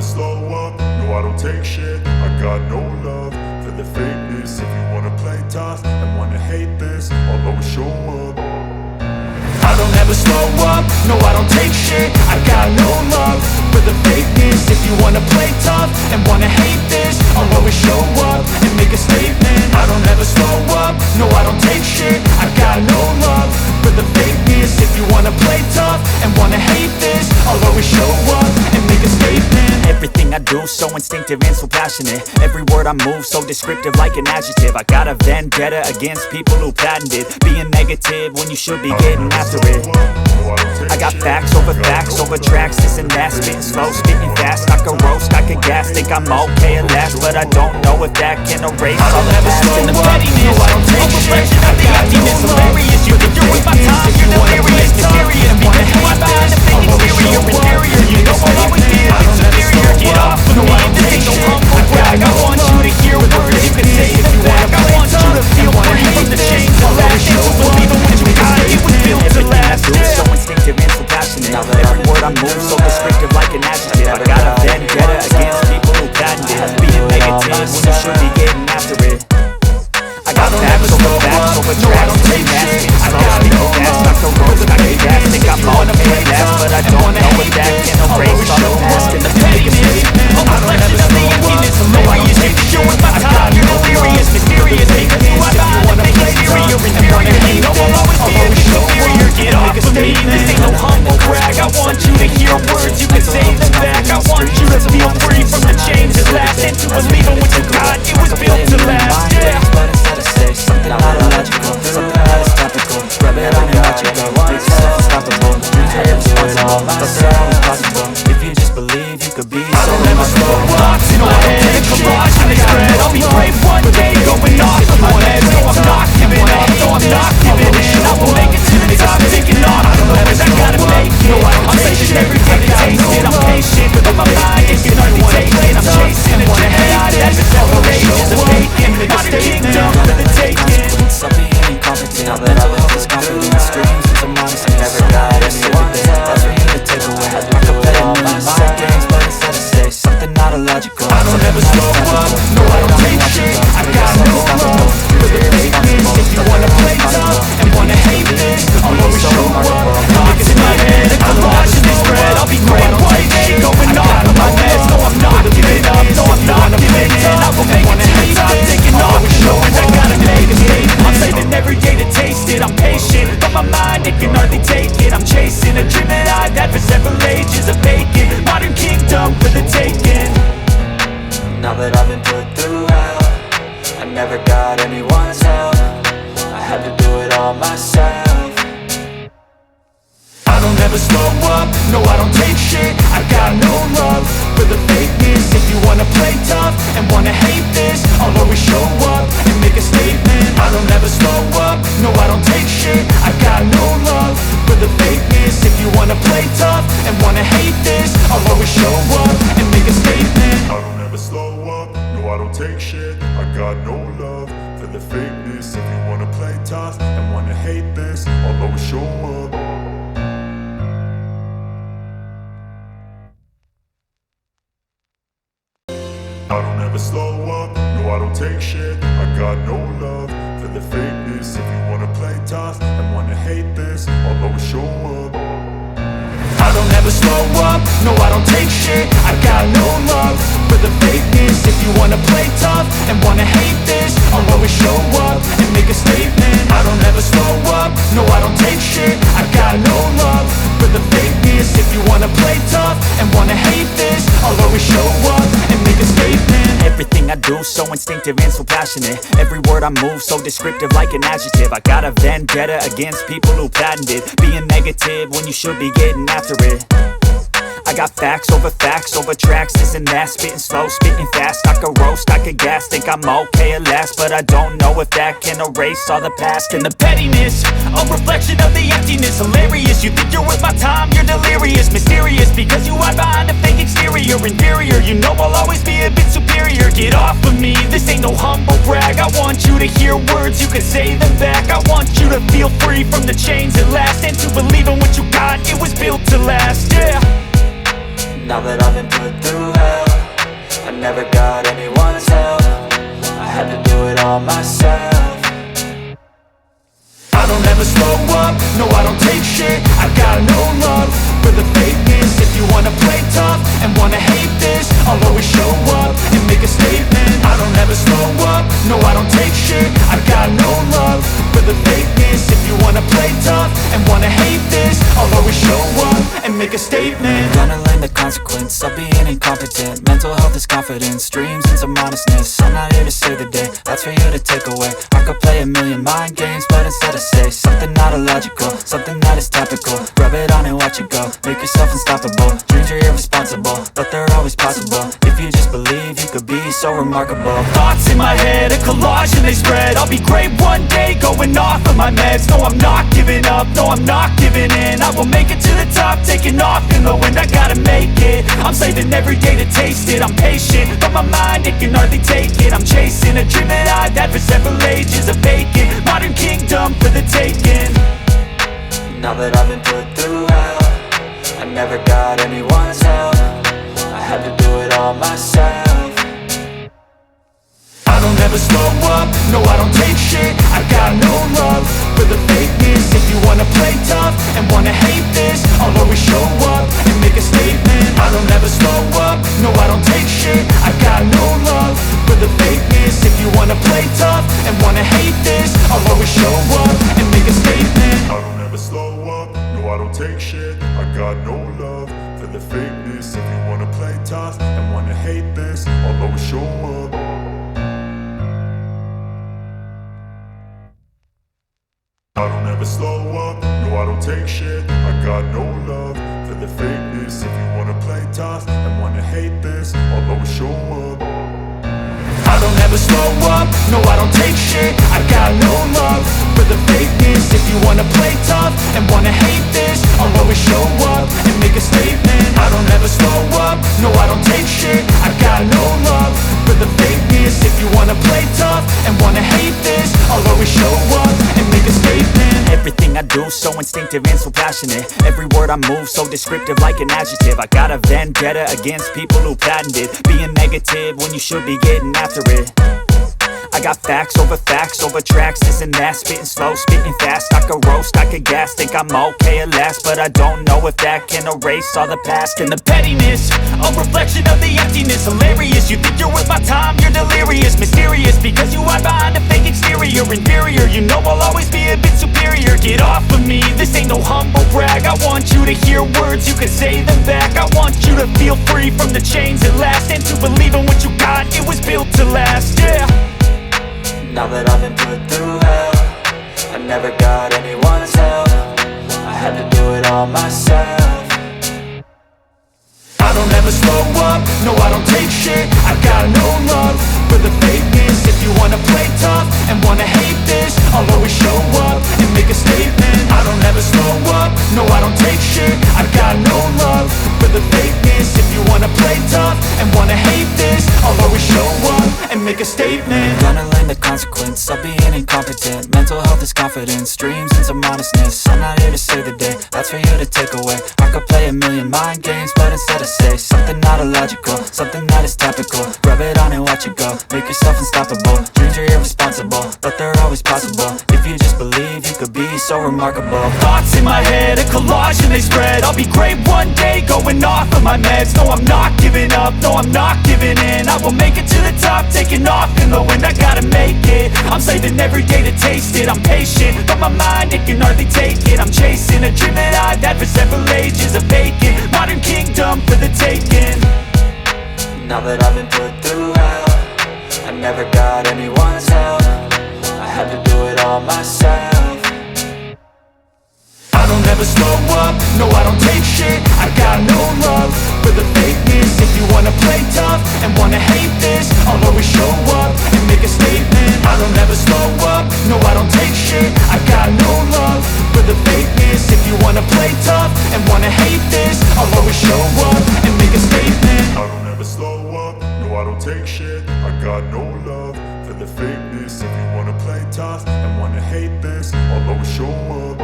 slow up, no I don't take shit. I got no love for the fakeness. If you wanna play tough and wanna hate this, I'll always show up. I don't ever slow up, no I don't take shit. I got no love for the fakeness. If you wanna play tough and wanna hate this, I'll always show up and make a statement. I don't ever slow up, no I don't take shit. I got no love for the fakeness. If you wanna play tough and wanna hate this, I'll always show up and make a statement. Everything I do so instinctive and so passionate. Every word I move so descriptive like an adjective. I got a vendetta against people who patented being negative when you should be getting after it. I got facts over tracks, this and that. Spitting slow, spitting fast, I can roast, I can gas. Think I'm okay at last, but I don't know if that can erase all the past and the pettiness. A reflection of the emptiness, hilarious. You think you're with my time, you're delirious, mysterious. Because you are behind the fake exterior, inferior. You know I'll always be a bit superior. Get off of me, this ain't no humble brag. I want you to hear words, you can say them back. I want you to feel free from the chains that last. And to believe in what you got, it was built to last. So instinctive and so passionate. Every word I move so descriptive like an adjective. I got a vendetta against people who patented being negative when you should be getting after it. I got facts over tracks, spitting fast, I got no fast, I can roast, I can gas. Think I'm on a play fast, but I don't know if that can erase all the past and the pettiness. A reflection of the emptiness, hilarious. You think you're with my time, you're delirious, mysterious. Because you are behind the fake exterior, inferior. You know I'll always be a bit superior. Get off of me, this ain't no humble brag. I want you to hear words, you can say them back. I want you to feel free from the chains that last. And to believe in what you got, it was built to last. Yeah. Something not illogical, something that is topical. Rub it on your logic, it's unstoppable. Dreams are irresponsible, but they're always possible. If you just believe, you could be so remarkable. Thoughts in my head, collage in the spread. I'll be brave one day, going off of my head. So I'm not giving up, so I'm not giving in. I will make it to the top, taking off the levers. I gotta make it. I'm chasing every day to taste it. I'm patient, but my mind is hardly taken. I'm chasing a dream that's accelerations of bacon. Modern kingdom for the taking. Stop being incompetent, now that I've held this confidence. Dreams into months, I never got anyone's. That's for you to take away. I could play all my mind games, but instead I say something not illogical. I don't ever slow up, no I don't take shit. I got no love for the fakeness. If you wanna play tough and wanna hate this, I'll always show up. Thoughts in my head, a collage in this spread. I'll be great one day, going off of my head. So I'm not giving up, no I'm not giving in. I will make it to the top, taking off, showing I gotta make a statement. I'm saving every day to taste it. I'm patient, but my mind it can hardly take it. I'm chasing a dream that I've had for several ages of bacon. Modern kingdom for the taking. Now that I've been put through hell, I never got anyone's help. I had to do it all myself. I don't ever slow up, no I don't take shit. I got no love for the fakeness. If you wanna play tough and wanna hate this, I'll always show up and make a statement. I don't ever slow up, no I don't take shit. I got no love for the fakeness. If you wanna play tough and wanna hate this, I'll always show up and make a statement. I don't ever slow up, no I don't take shit. I got no love for the fakeness. If you wanna play tough and wanna hate this, I'll always show up. I don't ever slow up, no I don't take shit. I got no love for the fakeness. If you wanna play tough and wanna hate this, I'll always show up. I don't ever slow up, no I don't take shit. I got no love for the fakeness. If you wanna play tough and wanna hate this, I'll always show up and make a statement. I don't ever slow up, no I don't take shit. I got no love for the fakeness. If you wanna play tough and wanna hate this, I'll always show up and make a statement. Everything I do so instinctive and so passionate. Every word I move so descriptive like an adjective. I got a vendetta against people who patented being negative when you should be getting after it. I got facts over tracks, this and that. Spitting slow, spitting fast, I can roast, I can gas. Think I'm okay at last, but I don't know if that can erase all the past and the pettiness. A reflection of the emptiness, hilarious. You think you're worth my time, you're delirious, mysterious. Because you hide behind a fake exterior, inferior. You know I'll always be a bit superior. Get off of me, this ain't no humble brag. I want you to hear words, you can say them back. I want you to feel free from the chains that last. And to believe in what you got, it was built to last, yeah. Now that I've been put through hell, never got anyone's help. I had to do it all myself. I don't ever slow up, no I don't take shit. I got no love for the fakeness. If you wanna play tough and wanna hate this, I'll always show up and make a statement. I don't ever slow up, no I don't take shit. I got no love for the fakeness. If you wanna play tough and wanna hate this, I'll always show up and make a statement. Gonna learn the consequence of being incompetent. Mental health is confidence, dreams and some honestness. I'm not here to save the day, that's for you to take away. I could play a million mind games, but instead I say something not illogical, something that is topical. Rub it on and watch it go, make yourself unstoppable. Dreams are irresponsible, but they're always possible. If you just believe, you could be so remarkable. Thoughts in my head, a collage and they spread. I'll be great one day, going off of my meds. No, I'm not giving up, no, I'm not giving in. I will make it to the top, taking off in the wind. I gotta make it, I'm saving every day to taste it. I'm patient, but my mind, it can hardly take it. I'm chasing a dream that I've had for several ages. A vacant, modern kingdom for the taking. Now that I've been put through hell, I never got anyone's help. I had to do it all myself. I don't ever slow up, no I don't take shit. I got no love for the fakeness. If you wanna play tough and wanna hate this, I'll always show up and make a statement. I don't ever slow up, no I don't take shit. I got no love for the fakeness. If you wanna play tough and wanna hate this, I'll always show up and make a statement. I don't ever slow up, no I don't take shit. I got no love for the fakeness. If you wanna play tough and wanna hate this, I'll always show up. I don't ever slow up, no I don't take shit. I got no love for the fakeness. If you wanna play tough and wanna hate this, I'll always show up. I don't ever slow up, no I don't take shit. I got no love for the fakeness. If you wanna play tough and wanna hate this, I'll always show up and make a statement. I don't ever slow up, no I don't take shit. I got no love for the fakeness. If you wanna play tough and wanna hate this, I'll always show up and make a statement. Everything I do so instinctive and so passionate. Every word I move so descriptive like an adjective. I got a vendetta against people who patented being negative when you should be getting after it. I got facts over tracks, this and that. Spitting slow, spitting fast. I could roast, I could gas. Think I'm okay at last, but I don't know if that can erase all the past. And the pettiness, a reflection of the emptiness. Hilarious, you think you're worth my time, you're delirious. Mysterious, because you hide behind a fake exterior. Inferior, you know I'll always be a bit superior. Get off of me, this ain't no humble brag. I want you to hear words, you can say them back. I want you to feel free from the chains at last, and to believe in what you got, it was built to last, yeah. Now that I've been put through hell, I never got anyone's help. I had to do it all myself. I don't ever slow up, no I don't take shit. I got no love for the fakeness. If you wanna play tough and wanna hate this, I'll always show up and make a statement. I don't ever slow up, no I don't take shit. I got no love for the fakeness. If you wanna play tough and wanna hate this, I'll always show up and make a statement. Gonna learn the consequence of being incompetent. Mental health is confidence, dreams and some honestness. I'm not here to save the day, that's for you to take away. I could play a million mind games, but instead I say something not illogical, something that is topical. Rub it on and watch it go, make yourself unstoppable. Dreams are irresponsible, but they're always possible. If you just believe, you could be so remarkable. Thoughts in my head, a collage and they spread. I'll be great one day, going off of my meds. No, I'm not giving up, no, I'm not giving in. I will make it to the top, taking off in the wind. I gotta make it, I'm saving every day to taste it. I'm patient, but my mind, it can hardly take it. I'm chasing a dream that I've had for several ages. A vacant, modern kingdom for the taking. Now that I've been put through hell, I never got anyone's help. I had to do it all myself. I don't ever slow up, no I don't take shit. I got no love for the fakeness. If you wanna play tough and wanna hate this, I'll always show up and make a statement. I don't ever slow up, no I don't take shit. I got no love for the fakeness. If you wanna play tough and wanna hate this, I'll always show up and make a statement. I don't ever slow up, no I don't take shit. I got no love for the fakeness. If you wanna play tough and wanna hate this, I'll always show up.